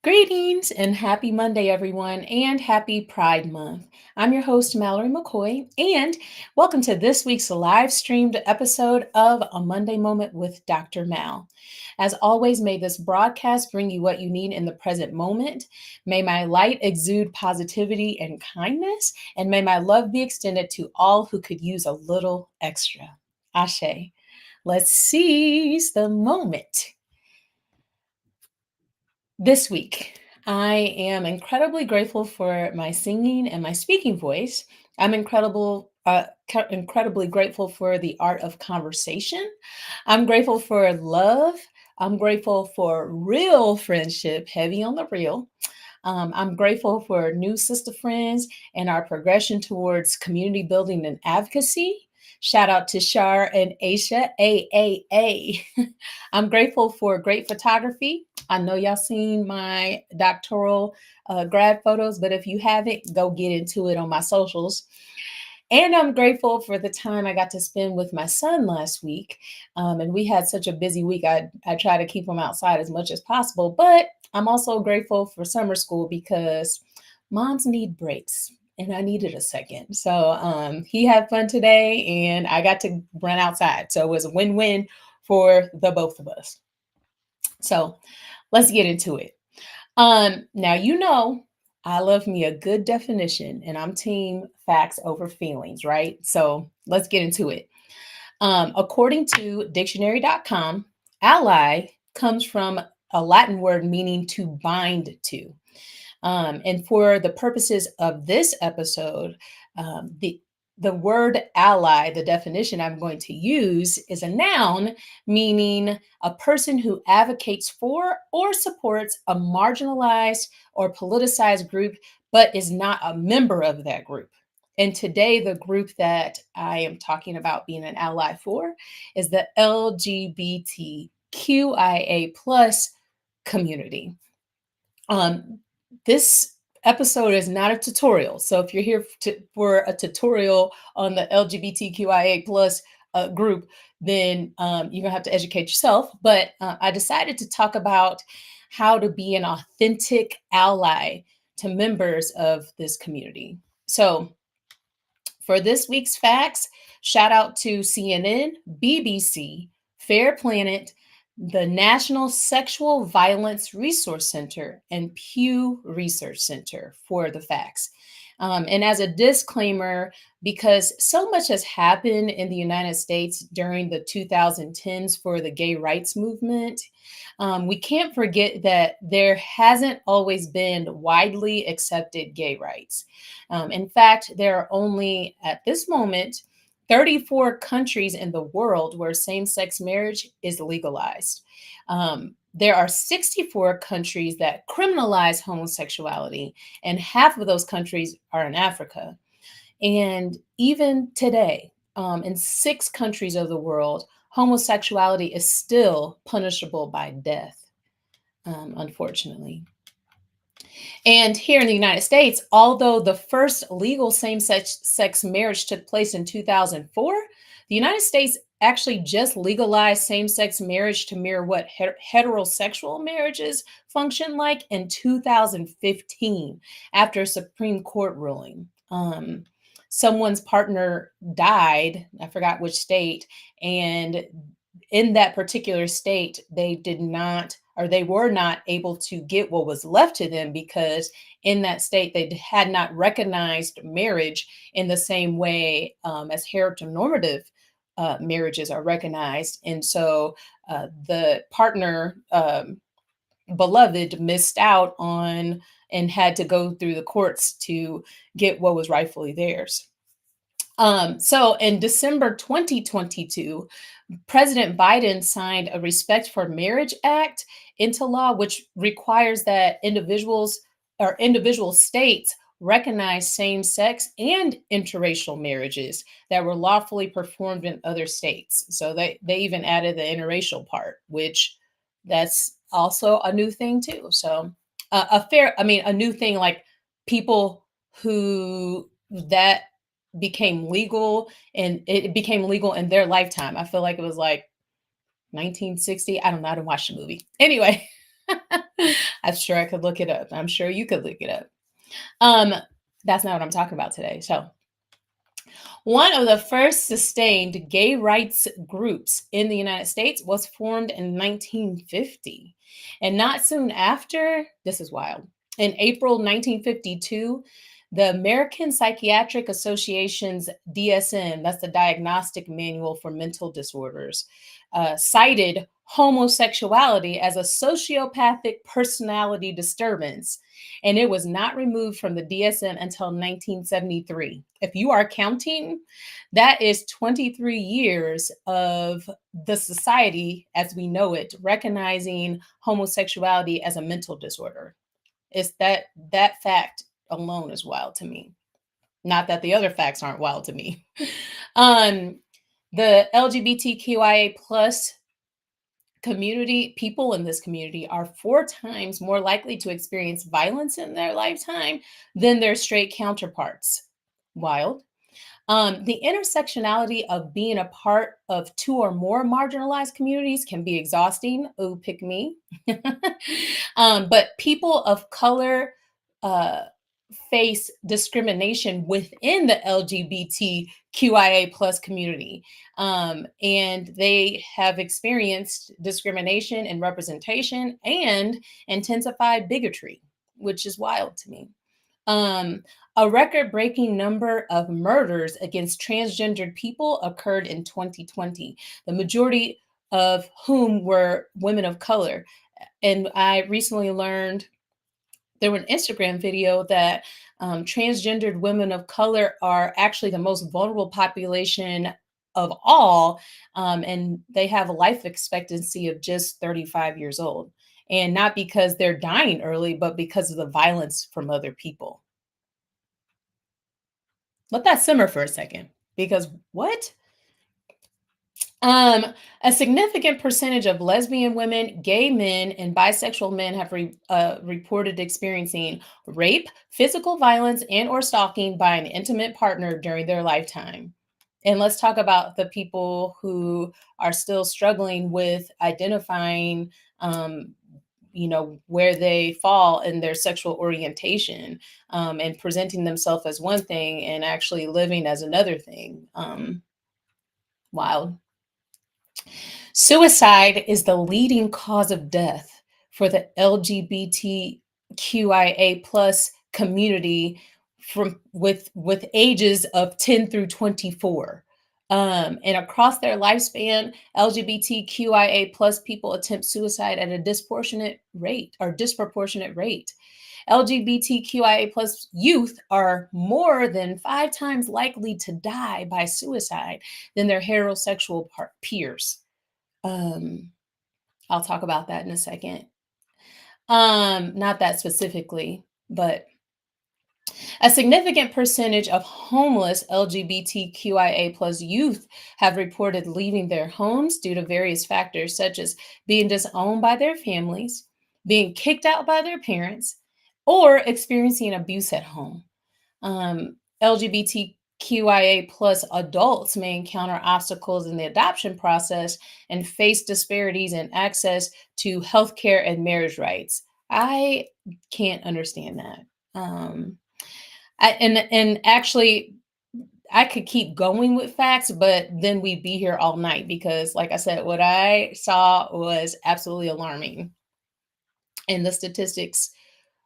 Greetings and happy Monday, everyone, and happy Pride Month. I'm your host, Mallory McCoy, and welcome to this week's live streamed episode of A Monday Moment with Dr. Mal. As always, may this broadcast bring you what you need in the present moment. May my light exude positivity and kindness, and may my love be extended to all who could use a little extra. Ashe. Let's seize the moment. This week, I am incredibly grateful for my singing and my speaking voice. I'm incredibly grateful for the art of conversation. I'm grateful for love. I'm grateful for real friendship, heavy on the real. I'm grateful for new sister friends and our progression towards community building and advocacy. Shout out to Shar and Aisha, AAA. I'm grateful for great photography. I know y'all seen my doctoral grad photos, but if you haven't, go get into it on my socials. And I'm grateful for the time I got to spend with my son last week. And we had such a busy week. I try to keep him outside as much as possible, but I'm also grateful for summer school because moms need breaks. And I needed a second. So he had fun today and I got to run outside. So it was a win-win for the both of us. So let's get into it. Now I love me a good definition, and I'm team facts over feelings, right? So let's get into it. According to dictionary.com, ally comes from a Latin word meaning to bind to. And for the purposes of this episode, the word ally, the definition I'm going to use, is a noun meaning a person who advocates for or supports a marginalized or politicized group, but is not a member of that group. And today, the group that I am talking about being an ally for is the LGBTQIA plus community. This episode is not a tutorial. So if you're here for a tutorial on the LGBTQIA plus group, then you're gonna have to educate yourself. But I decided to talk about how to be an authentic ally to members of this community. So for this week's facts, shout out to CNN, BBC, Fair Planet, the National Sexual Violence Resource Center, and Pew Research Center for the facts. And as a disclaimer, because so much has happened in the United States during the 2010s for the gay rights movement, we can't forget that there hasn't always been widely accepted gay rights. In fact, there are only at this moment 34 countries in the world where same sex marriage is legalized. There are 64 countries that criminalize homosexuality, and half of those countries are in Africa. And even today, in 6 countries of the world, homosexuality is still punishable by death, unfortunately. And here in the United States, although the first legal same-sex marriage took place in 2004, the United States actually just legalized same-sex marriage to mirror what heterosexual marriages function like in 2015 after a Supreme Court ruling. Someone's partner died, I forgot which state, and in that particular state, they were not able to get what was left to them because in that state, they had not recognized marriage in the same way as heteronormative marriages are recognized. And so the partner, beloved, missed out on and had to go through the courts to get what was rightfully theirs. So in December 2022, President Biden signed a Respect for Marriage Act into law, which requires that individual states recognize same-sex and interracial marriages that were lawfully performed in other states. So they even added the interracial part, which that's also a new thing too. So a new thing, like people who that became legal, and it became legal in their lifetime. I feel like it was like 1960. I don't know. I didn't watch the movie. Anyway, I'm sure I could look it up. I'm sure you could look it up. Um, that's not what I'm talking about today. So, one of the first sustained gay rights groups in the United States was formed in 1950. And not soon after, this is wild, in April 1952, the American Psychiatric Association's DSM, that's the Diagnostic Manual for Mental Disorders, cited homosexuality as a sociopathic personality disturbance, and it was not removed from the DSM until 1973. If you are counting, that is 23 years of the society as we know it recognizing homosexuality as a mental disorder. It's that fact alone is wild to me. Not that the other facts aren't wild to me. um, the LGBTQIA plus people in this community are 4 times more likely to experience violence in their lifetime than their straight counterparts. Wild. The intersectionality of being a part of 2 or more marginalized communities can be exhausting. Oh, pick me. But people of color uh, face discrimination within the LGBTQIA plus community. And they have experienced discrimination and representation and intensified bigotry, which is wild to me. Um, a record breaking number of murders against transgendered people occurred in 2020, the majority of whom were women of color. And I recently learned there was an Instagram video that transgendered women of color are actually the most vulnerable population of all. And they have a life expectancy of just 35 years old. And not because they're dying early, but because of the violence from other people. Let that simmer for a second. Because what? Um, a significant percentage of lesbian women, gay men, and bisexual men have reported experiencing rape, physical violence, and/or stalking by an intimate partner during their lifetime. And let's talk about the people who are still struggling with identifying, where they fall in their sexual orientation, and presenting themselves as one thing and actually living as another thing. Wild. Suicide is the leading cause of death for the LGBTQIA plus community from with ages of 10 through 24. And across their lifespan, LGBTQIA plus people attempt suicide at a disproportionate rate. LGBTQIA plus youth are more than 5 times likely to die by suicide than their heterosexual peers. Um, I'll talk about that in a second. Not that specifically, but a significant percentage of homeless LGBTQIA plus youth have reported leaving their homes due to various factors, such as being disowned by their families, being kicked out by their parents, or experiencing abuse at home. LGBTQIA plus adults may encounter obstacles in the adoption process and face disparities in access to healthcare and marriage rights. I can't understand that. And actually, I could keep going with facts, but then we'd be here all night because, like I said, what I saw was absolutely alarming, and the statistics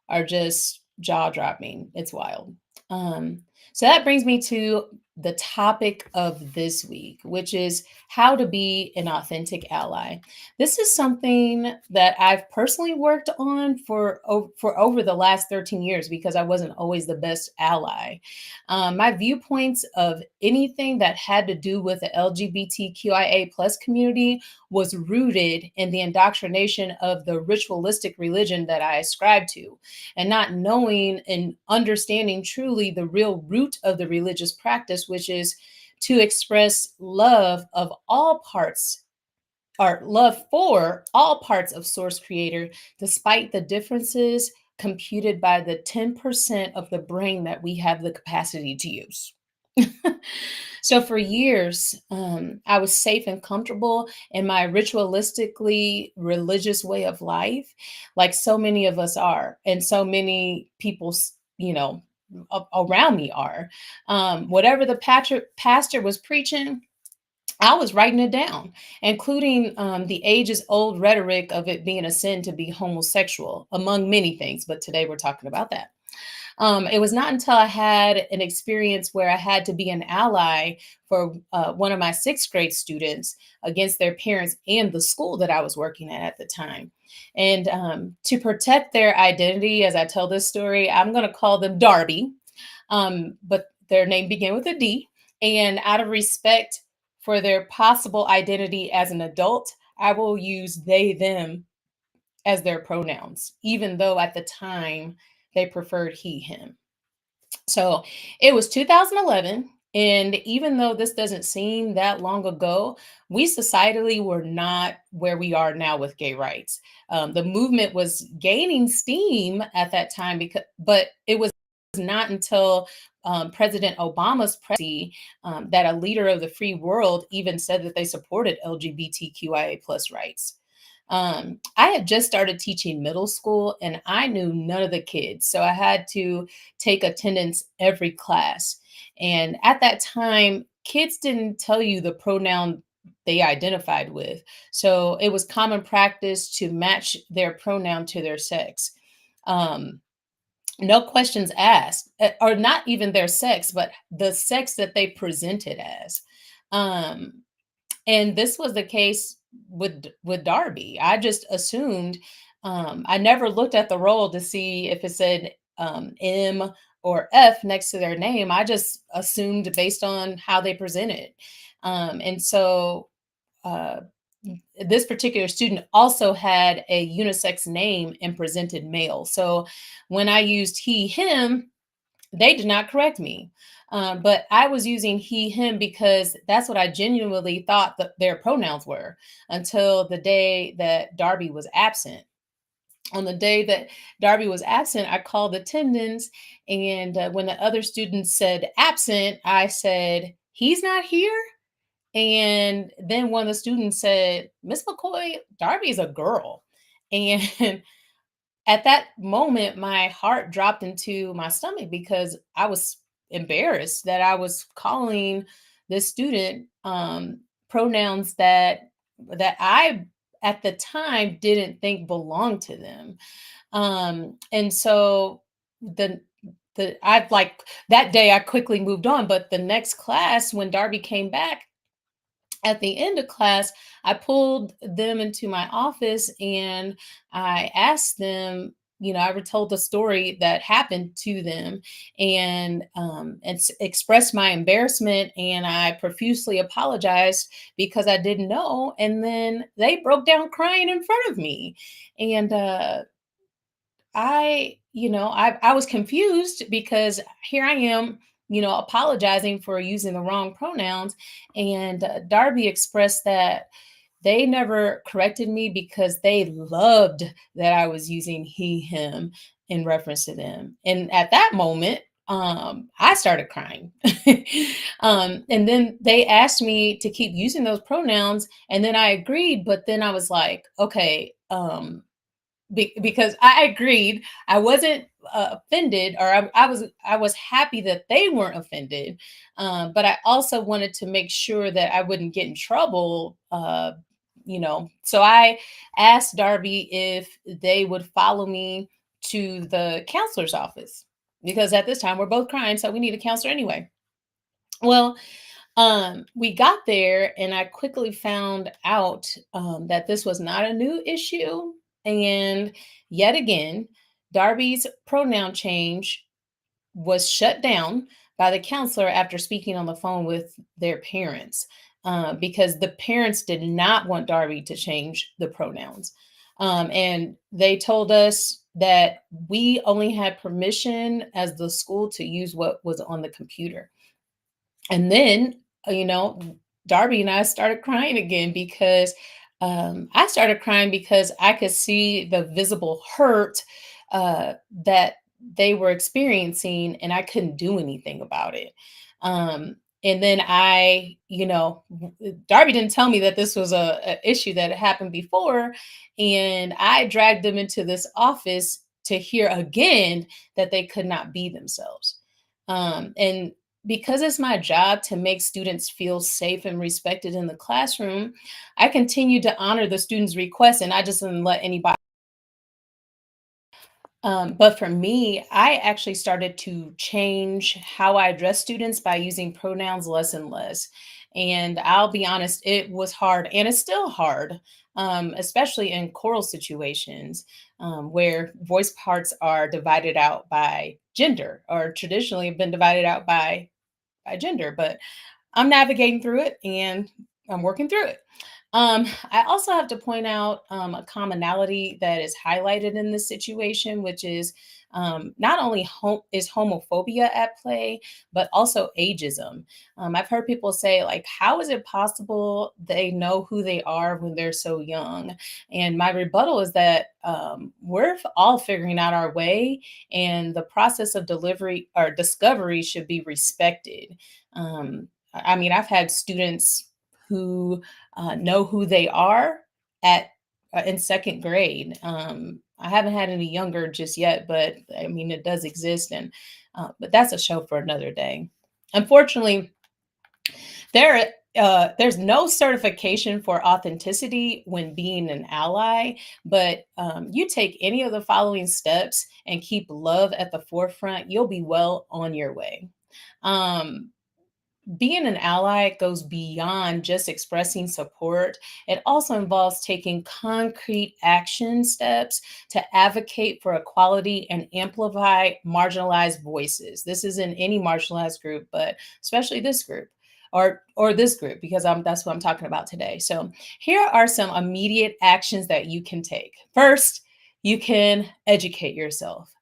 are just jaw dropping. It's wild. Um, so that brings me to the topic of this week, which is how to be an authentic ally. This is something that I've personally worked on for over the last 13 years because I wasn't always the best ally. My viewpoints of anything that had to do with the LGBTQIA plus community was rooted in the indoctrination of the ritualistic religion that I ascribed to, and not knowing and understanding truly the real root of the religious practice, which is to express love of all parts or love for all parts of source creator, despite the differences computed by the 10% of the brain that we have the capacity to use. So for years, I was safe and comfortable in my ritualistically religious way of life, like so many of us are, and so many people, around me are. Whatever the pastor was preaching, I was writing it down, including the ages old rhetoric of it being a sin to be homosexual, among many things. But today we're talking about that. It was not until I had an experience where I had to be an ally for one of my sixth grade students against their parents and the school that I was working at the time. And to protect their identity, as I tell this story, I'm going to call them Darby, but their name began with a D. And out of respect for their possible identity as an adult, I will use they, them as their pronouns, even though at the time they preferred he, him. So it was 2011. And even though this doesn't seem that long ago, we societally were not where we are now with gay rights. The movement was gaining steam at that time, but it was not until President Obama's presidency that a leader of the free world even said that they supported LGBTQIA plus rights. I had just started teaching middle school and I knew none of the kids. So I had to take attendance every class. And at that time, kids didn't tell you the pronoun they identified with. So it was common practice to match their pronoun to their sex. Um, no questions asked, or not even their sex, but the sex that they presented as. Um, and this was the case with Darby. I just assumed, I never looked at the roll to see if it said M or F next to their name. I just assumed based on how they presented. And so uh, this particular student also had a unisex name and presented male. So when I used he, him, they did not correct me. But I was using he, him because that's what I genuinely thought that their pronouns were until the day that Darby was absent. On the day that Darby was absent, I called attendance. And when the other students said absent, I said, he's not here. And then one of the students said, Miss McCoy, Darby's a girl. And at that moment, my heart dropped into my stomach because I was embarrassed that I was calling this student pronouns that I at the time didn't think belonged to them. And so the I've like that day I quickly moved on, but the next class when Darby came back, at the end of class, I pulled them into my office and I asked them, I told the story that happened to them and expressed my embarrassment. And I profusely apologized because I didn't know. And then they broke down crying in front of me. And I was confused because here I am, apologizing for using the wrong pronouns. And Darby expressed that they never corrected me because they loved that I was using he, him in reference to them. And at that moment, I started crying. And then they asked me to keep using those pronouns. And then I agreed. But then I was like, okay, because I agreed. I wasn't offended, or I was happy that they weren't offended, but I also wanted to make sure that I wouldn't get in trouble. So I asked Darby if they would follow me to the counselor's office because at this time we're both crying, so we need a counselor anyway. Well, we got there, and I quickly found out that this was not a new issue. And yet again, Darby's pronoun change was shut down by the counselor after speaking on the phone with their parents because the parents did not want Darby to change the pronouns. And they told us that we only had permission as the school to use what was on the computer. And then, Darby and I started crying again because I started crying because I could see the visible hurt that they were experiencing, and I couldn't do anything about it. And then Darby didn't tell me that this was a issue that had happened before. And I dragged them into this office to hear again that they could not be themselves. And because it's my job to make students feel safe and respected in the classroom, I continue to honor the students' requests and I just didn't let anybody. But for me, I actually started to change how I address students by using pronouns less and less. And I'll be honest, it was hard and it's still hard, especially in choral situations where voice parts are divided out by gender or traditionally have been divided out by gender. But I'm navigating through it and I'm working through it. I also have to point out a commonality that is highlighted in this situation, which is not only is homophobia at play, but also ageism. I've heard people say, like, how is it possible they know who they are when they're so young? And my rebuttal is that we're all figuring out our way, and the process of delivery or discovery should be respected. I mean, I've had students who know who they are at in second grade. I haven't had any younger just yet, but I mean, it does exist, and but that's a show for another day. Unfortunately, there's no certification for authenticity when being an ally, but you take any of the following steps and keep love at the forefront, you'll be well on your way. Um, Being an ally goes beyond just expressing support. It also involves taking concrete action steps to advocate for equality and amplify marginalized voices. This is in any marginalized group, but especially this group or this group because that's what I'm talking about today. So, here are some immediate actions that you can take. First, you can educate yourself.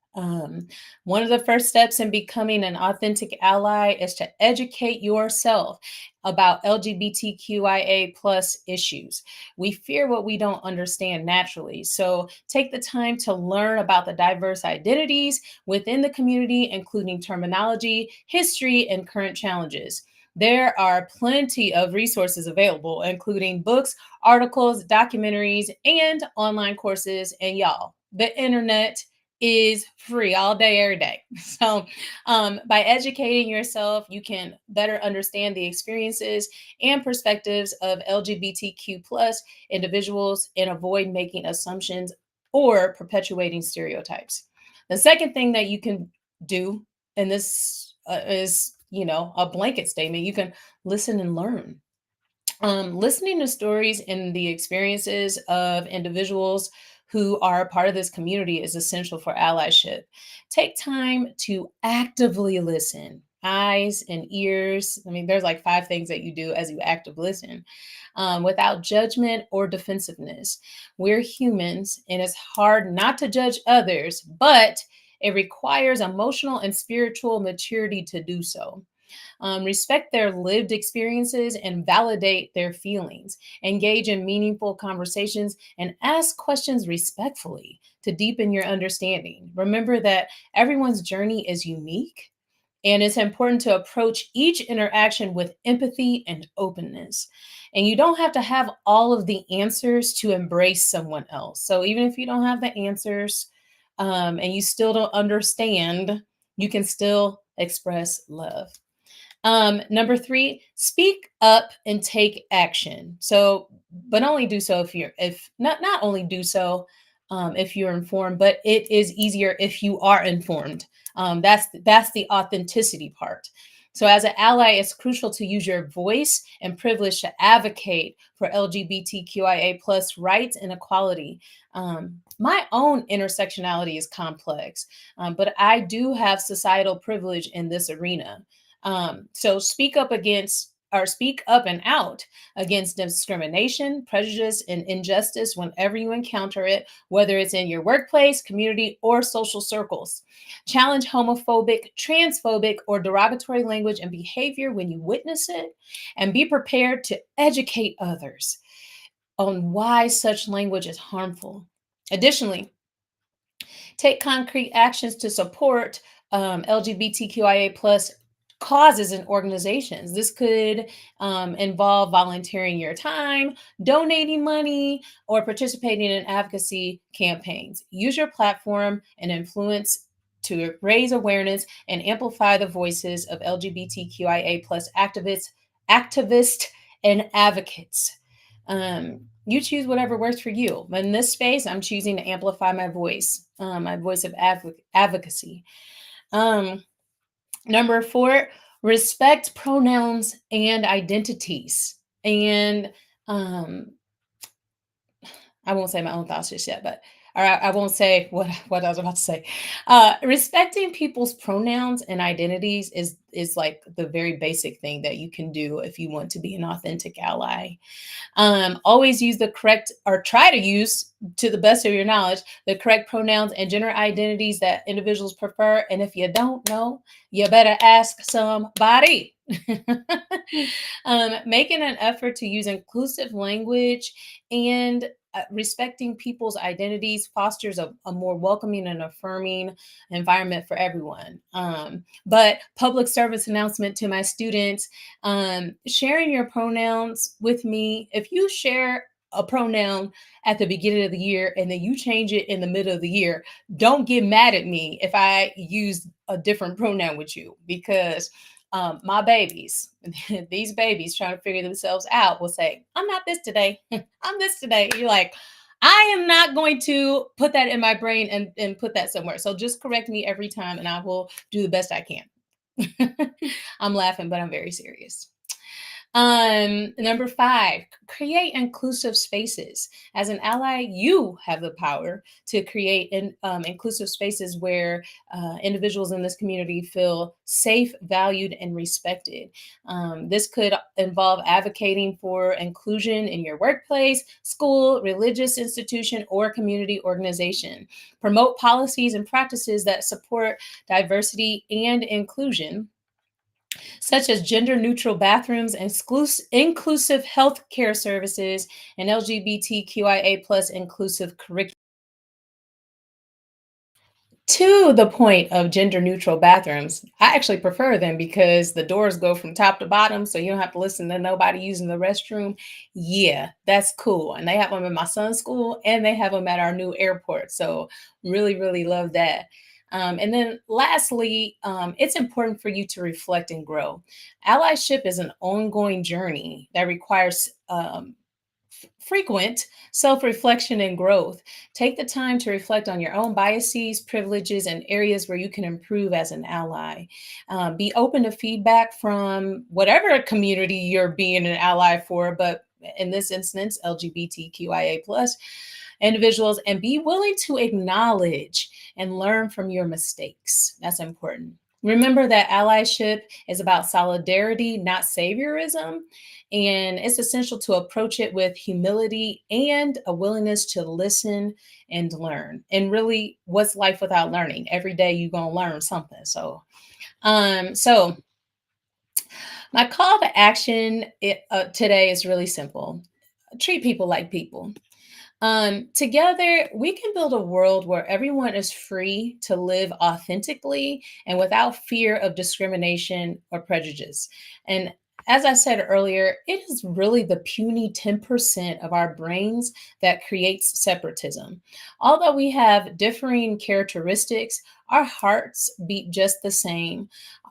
One of the first steps in becoming an authentic ally is to educate yourself about LGBTQIA plus issues. We fear what we don't understand naturally. So take the time to learn about the diverse identities within the community, including terminology, history, and current challenges. There are plenty of resources available, including books, articles, documentaries, and online courses. And y'all, the internet is free all day, every day. So, by educating yourself, you can better understand the experiences and perspectives of LGBTQ plus individuals and avoid making assumptions or perpetuating stereotypes. The second thing that you can do, and this is, a blanket statement, you can listen and learn. Listening to stories and the experiences of individuals who are a part of this community is essential for allyship. Take time to actively listen. Eyes and ears. I mean, there's like five things that you do as you active listen without judgment or defensiveness. We're humans, and it's hard not to judge others, but it requires emotional and spiritual maturity to do so. Respect their lived experiences and validate their feelings. Engage in meaningful conversations and ask questions respectfully to deepen your understanding. Remember that everyone's journey is unique. And it's important to approach each interaction with empathy and openness. And you don't have to have all of the answers to embrace someone else. So even if you don't have the answers and you still don't understand, you can still express love. Number three, speak up and take action. So, but only do so if not only do so if you're informed, but it is easier if you are informed. That's the authenticity part. So, as an ally, it's crucial to use your voice and privilege to advocate for LGBTQIA plus rights and equality. My own intersectionality is complex, but I do have societal privilege in this arena. So speak up and out against discrimination, prejudice, and injustice whenever you encounter it, whether it's in your workplace, community, or social circles. Challenge homophobic, transphobic, or derogatory language and behavior when you witness it, and be prepared to educate others on why such language is harmful. Additionally, take concrete actions to support LGBTQIA plus causes and organizations. This could involve volunteering your time, donating money, or participating in advocacy campaigns. Use your platform and influence to raise awareness and amplify the voices of LGBTQIA plus activists, and advocates. You choose whatever works for you. But in this space, I'm choosing to amplify my voice of advocacy. Um, Number four, respect pronouns and identities. And um, I won't say my own thoughts just yet, but or I won't say what I was about to say. Respecting people's pronouns and identities is like the very basic thing that you can do if you want to be an authentic ally. Always use the correct, or try to use, to the best of your knowledge, the correct pronouns and gender identities that individuals prefer. And if you don't know, you better ask somebody. Making an effort to use inclusive language and respecting people's identities fosters a more welcoming and affirming environment for everyone. But public service announcement to my students, sharing your pronouns with me. If you share a pronoun at the beginning of the year and then you change it in the middle of the year, don't get mad at me if I use a different pronoun with you, because my babies, these babies trying to figure themselves out, will say, I'm not this today. I'm this today. You're like, I am not going to put that in my brain and put that somewhere. So just correct me every time and I will do the best I can. I'm laughing, but I'm very serious. Number five, create inclusive spaces. As an ally, you have the power to create inclusive spaces where individuals in this community feel safe, valued, and respected. This could involve advocating for inclusion in your workplace, school, religious institution, or community organization. Promote policies and practices that support diversity and inclusion, such as gender neutral bathrooms, inclusive health care services, and LGBTQIA plus inclusive curriculum. To the point of gender neutral bathrooms, I actually prefer them because the doors go from top to bottom, so you don't have to listen to nobody using the restroom. Yeah, that's cool. And they have them in my son's school and they have them at our new airport. So, really, really love that. And then lastly, it's important for you to reflect and grow. Allyship is an ongoing journey that requires frequent self reflection and growth. Take the time to reflect on your own biases, privileges, and areas where you can improve as an ally. Be open to feedback from whatever community you're being an ally for, but in this instance, LGBTQIA plus individuals, and be willing to acknowledge and learn from your mistakes. That's important. Remember that allyship is about solidarity, not saviorism. And it's essential to approach it with humility and a willingness to listen and learn. And really, what's life without learning? Every day you're gonna learn something. So my call to action today is really simple. Treat people like people. Together, we can build a world where everyone is free to live authentically and without fear of discrimination or prejudice. And as I said earlier, it is really the puny 10% of our brains that creates separatism. Although we have differing characteristics, our hearts beat just the same.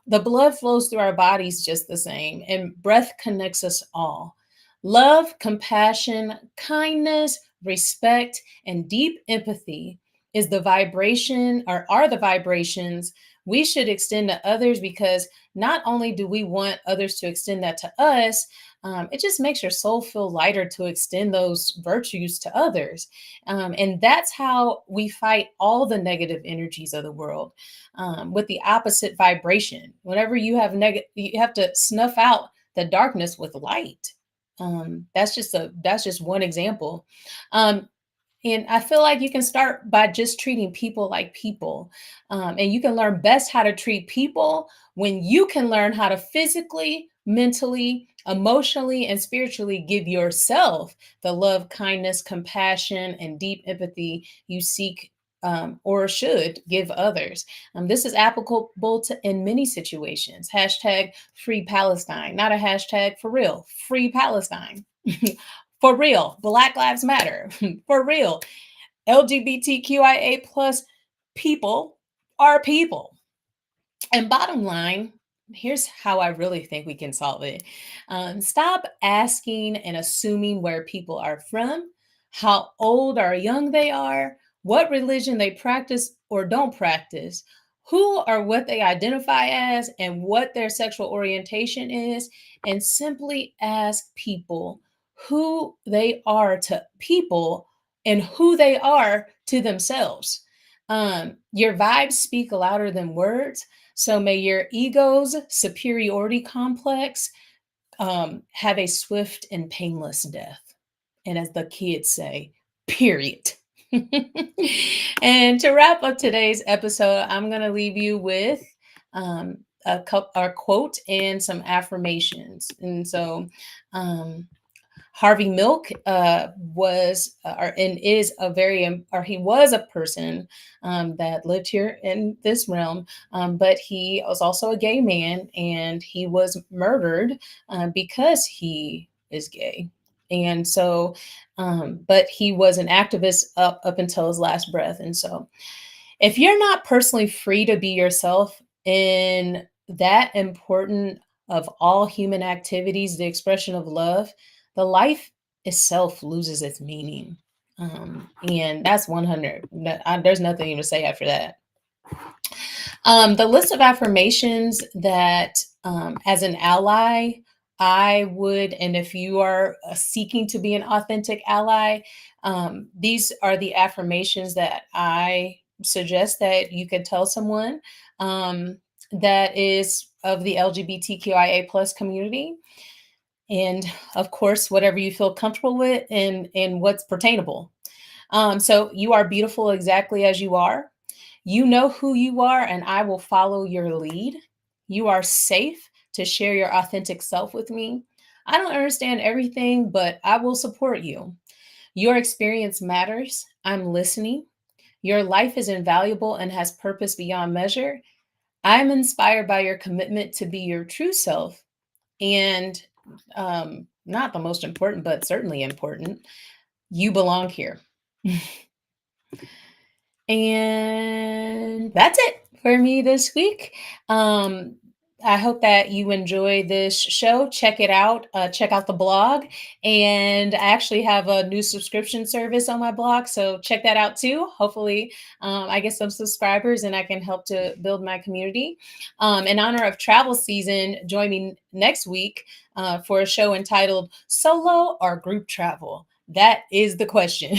The blood flows through our bodies just the same, and breath connects us all. Love, compassion, kindness, respect, and deep empathy is the vibration, or are the vibrations we should extend to others, because not only do we want others to extend that to us, it just makes your soul feel lighter to extend those virtues to others. And that's how we fight all the negative energies of the world, with the opposite vibration. Whenever you have to snuff out the darkness with light. That's just one example. Um, and I feel like you can start by just treating people like people. And you can learn best how to treat people when you can learn how to physically, mentally, emotionally, and spiritually give yourself the love, kindness, compassion, and deep empathy you seek or should give others. This is applicable to in many situations. Hashtag free Palestine, not a hashtag for real. Free Palestine. For real. Black Lives Matter. For real. LGBTQIA plus people are people. And bottom line, here's how I really think we can solve it. Stop asking and assuming where people are from, how old or young they are, what religion they practice or don't practice, who or what they identify as, and what their sexual orientation is, and simply ask people who they are to people and who they are to themselves. Your vibes speak louder than words. So may your ego's superiority complex have a swift and painless death. And as the kids say, period. And to wrap up today's episode, I'm going to leave you with a quote and some affirmations. And so, Harvey Milk was and is a or he was a person that lived here in this realm, but he was also a gay man, and he was murdered because he is gay. And so, but he was an activist up until his last breath. And so, if you're not personally free to be yourself in that important of all human activities, the expression of love, the life itself loses its meaning. And that's 100. There's nothing even to say after that. The list of affirmations that, as an ally, I would, and if you are seeking to be an authentic ally, these are the affirmations that I suggest that you could tell someone that is of the LGBTQIA plus community. And of course, whatever you feel comfortable with and what's pertainable. So you are beautiful exactly as you are. You know who you are, and I will follow your lead. You are safe to share your authentic self with me. I don't understand everything, but I will support you. Your experience matters. I'm listening. Your life is invaluable and has purpose beyond measure. I'm inspired by your commitment to be your true self. And not the most important, but certainly important, you belong here. And that's it for me this week. I hope that you enjoy this show. Check it out. Check out the blog. And I actually have a new subscription service on my blog. So check that out too. Hopefully, I get some subscribers and I can help to build my community. In honor of travel season, join me next week for a show entitled Solo or Group Travel. That is the question.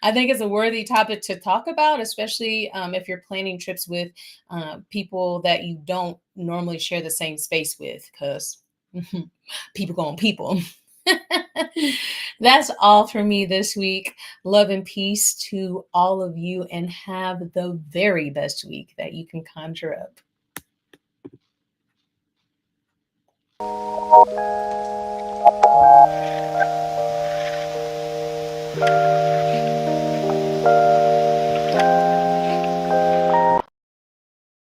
I think it's a worthy topic to talk about, especially if you're planning trips with people that you don't normally share the same space with, because people going people. That's all for me this week. Love and peace to all of you, and have the very best week that you can conjure up.